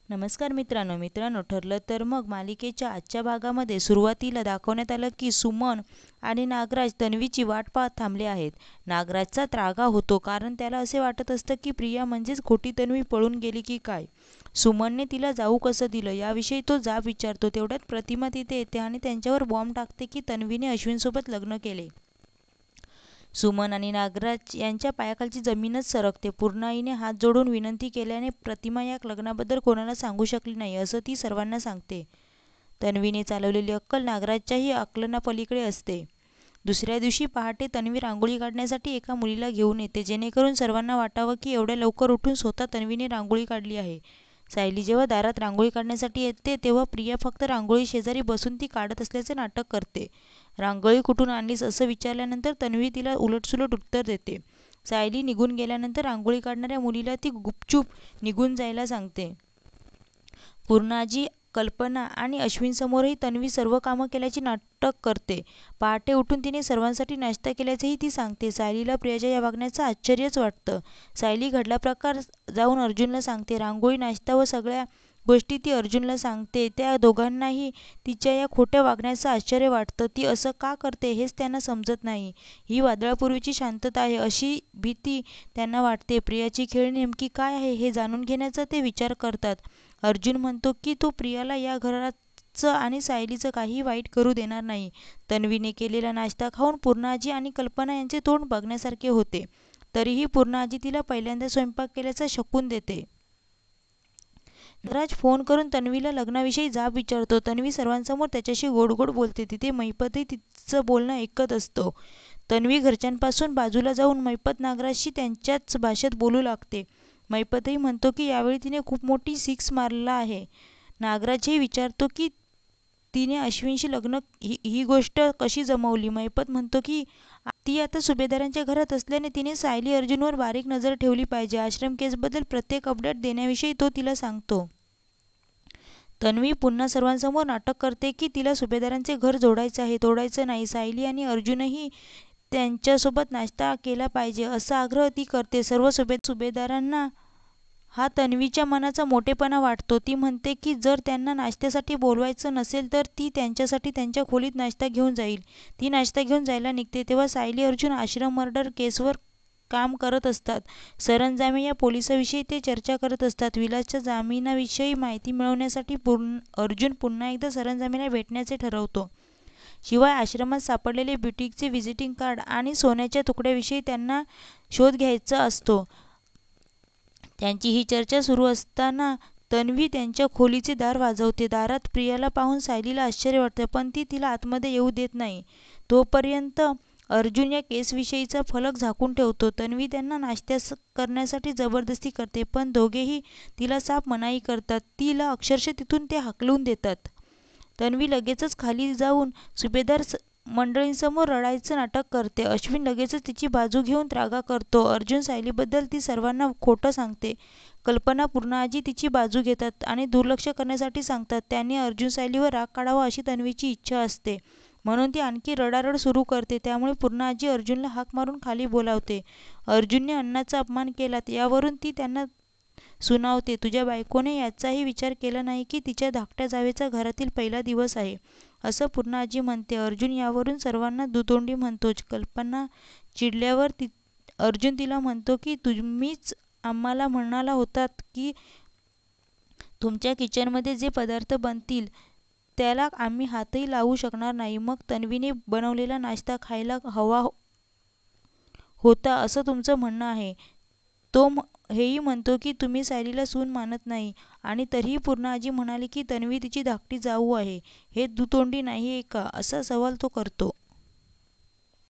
नमस्कार मित्रांनो ठरलं तर मग मालिकेच्या आजच्या भागामध्ये सुरुवातीला दाखवण्यात आलं की सुमन आणि नागराज तन्वीची वाट पाहत थांबले आहेत. नागराजचा त्रागा होतो कारण त्याला असे वाटत असतं की प्रिया म्हणजेच खोटी तन्वी पळून गेली की काय. सुमनने तिला जाऊ कसं दिलं याविषयी तो जाब विचारतो. तेवढ्यात प्रतिमा तिथे येते आणि त्यांच्यावर बॉम्ब टाकते की तन्वीने अश्विनसोबत लग्न केले. सुमन आणि नागराज यांच्या पायाखालची जमीनच सरकते. पूर्णाईने हात जोडून विनंती केल्याने प्रतिमा या लग्नाबद्दल कोणाला सांगू शकली नाही असं ती सर्वांना सांगते. तन्वीने चालवलेली अक्कल नागराजच्याही आकलनापलीकडे असते. दुसऱ्या दिवशी पहाटे तन्वी रांगोळी काढण्यासाठी एका मुलीला घेऊन येते जेणेकरून सर्वांना वाटावं की एवढ्या लवकर उठून स्वतः तन्वीने रांगोळी काढली आहे. सायली जेव्हा दारात रांगोळी काढण्यासाठी येते तेव्हा प्रिया फक्त रांगोळी शेजारी बसून ती काढत असल्याचे नाटक करते. रांगोळी कुठून आणलीस असं विचारल्यानंतर तन्वी तिला उलटसुलट उत्तर देते. सायली निघून गेल्यानंतर रांगोळी काढणाऱ्या मुलीला ती गुपचूप निघून जायला सांगते. पूर्णाजी, कल्पना आणि अश्विनसमोरही तन्वी सर्व कामं केल्याची नाटक करते. पहाटे उठून तिने सर्वांसाठी नाश्ता केल्याचेही ती सांगते. सायलीला प्रियाच्या या वागण्याचं आश्चर्यच वाटतं. सायली घडला प्रकार जाऊन अर्जुनला सांगते. रांगोळी, नाश्ता व सगळ्या गोष्टी ती अर्जुनला सांगते. त्या दोघांनाही तिच्या या खोट्या वागण्याचं आश्चर्य वाटतं. ती असं का करते हेच त्यांना समजत नाही. ही वादळापूर्वीची शांतता आहे अशी भीती त्यांना वाटते. प्रियाची खेळी नेमकी काय आहे हे जाणून घेण्याचा ते विचार करतात. अर्जुन म्हणतो की तो प्रियाला या घराचं आणि सायलीचं काहीही वाईट करू देणार नाही. तन्वीने केलेला नाश्ता खाऊन पूर्णाजी आणि कल्पना यांचे तोंड बघण्यासारखे होते. तरीही पूर्णाजी तिला पहिल्यांदा स्वयंपाक केल्याचा शकून देते. नागराज फोन करून तन्वीला लग्नाविषयी जाब विचारतो. तन्वी सर्वांसमोर त्याच्याशी गोड गोड बोलते. तिथे मैपतही तिचं बोलणं ऐकत असतो. तन्वी घरच्यांपासून बाजूला जाऊन मैपत नागराजशी त्यांच्याच भाषेत बोलू लागते. मैपतही म्हणतो की यावेळी तिने खूप मोठी सिक्स मारला आहे. नागराजही विचारतो की तिने अश्विनशी लग्न ही गोष्ट कशी जमवली. मैपत म्हणतो की ती आता सुभेदारांच्या घरात असल्याने तिने सायली अर्जुनवर बारीक नजर ठेवली पाहिजे. आश्रम केसबद्दल प्रत्येक अपडेट देण्याविषयी तो तिला सांगतो. तन्वी पुन्हा सर्वांसमोर नाटक करते की तिला सुभेदारांचे घर जोडायचं आहे, तोडायचं नाही. सायली आणि अर्जुनही त्यांच्यासोबत नाश्ता केला पाहिजे असा आग्रह ती करते. सर्व सुभेदारांना हा तन्वीच्या मनाचा मोठेपणा वाटतो. ती म्हणते की जर त्यांना नाश्त्यासाठी बोलवायचं नसेल तर ती त्यांच्यासाठी त्यांच्या खोलीत नाश्ता घेऊन जाईल. ती नाश्ता घेऊन जायला निघते तेव्हा सायली अर्जुन आश्रम मर्डर केसवर काम करत असतात. सरंजामे या पोलिसाविषयी ते चर्चा करत असतात. विलासच्या जामिनाविषयी माहिती मिळवण्यासाठी अर्जुन पुन्हा एकदा सरंजामेला भेटण्याचे ठरवतो. शिवाय आश्रमात सापडलेले ब्युटीचे व्हिजिटिंग कार्ड आणि सोन्याच्या तुकड्याविषयी त्यांना शोध घ्यायचा असतो. त्यांची ही चर्चा सुरू असताना तन्वी त्यांच्या खोलीचे दार वाजवते. दारात प्रियाला पाहून सायलीला आश्चर्य वाटतं पण ती तिला आतमध्ये येऊ देत नाही. तोपर्यंत अर्जुन या केसविषयीचा फलक झाकून ठेवतो. तन्वी त्यांना नाश्ता करण्यासाठी जबरदस्ती करते पण दोघेही तिला साफ मनाई करतात. तिला अक्षरशः तिथून ते हाकलून देतात. तन्वी लगेचच खाली जाऊन सुभेदार मंडळींसमोर रडायचं नाटक करते. अश्विन लगेचच तिची बाजू घेऊन त्रागा करतो. अर्जुन सायलीबद्दल ती सर्वांना खोटं सांगते. कल्पना, पूर्णाजी तिची बाजू घेतात आणि दुर्लक्ष करण्यासाठी सांगतात. त्यांनी अर्जुन सायलीवर राग काढावा अशी तन्वीची इच्छा असते म्हणून ती आणखी रडारड सुरू करते. त्यामुळे पूर्णाजी अर्जुनला हाक मारून खाली बोलावते. अर्जुनने अन्नाचा अपमान केला यावरून ती त्यांना सुनावते. तुझ्या बायकोने याचाही विचार केला नाही की तिच्या धाकट्या जावेचा घरातील पहिला दिवस आहे असं पूर्णाजी म्हणते. अर्जुन यावरून सर्वांना दुतोंडी म्हणतो. कल्पना चिडल्यावर अर्जुन तिला म्हणतो की तुम्हीच आम्हाला म्हणाला होतात की तुमच्या किचनमध्ये जे पदार्थ बनतील त्याला आम्ही हातही लावू शकणार नाही. मग तन्वीने बनवलेला नाश्ता खायला हवा होता असं तुमचं म्हणणं आहे. तो हेही म्हणतो की तुम्ही सायलीला सून मानत नाही आणि तरीही पूर्णाजी म्हणाली की तन्वी तिची धाकटी जाऊ आहे. हे दुतोंडी नाही आहे का असा सवाल तो करतो.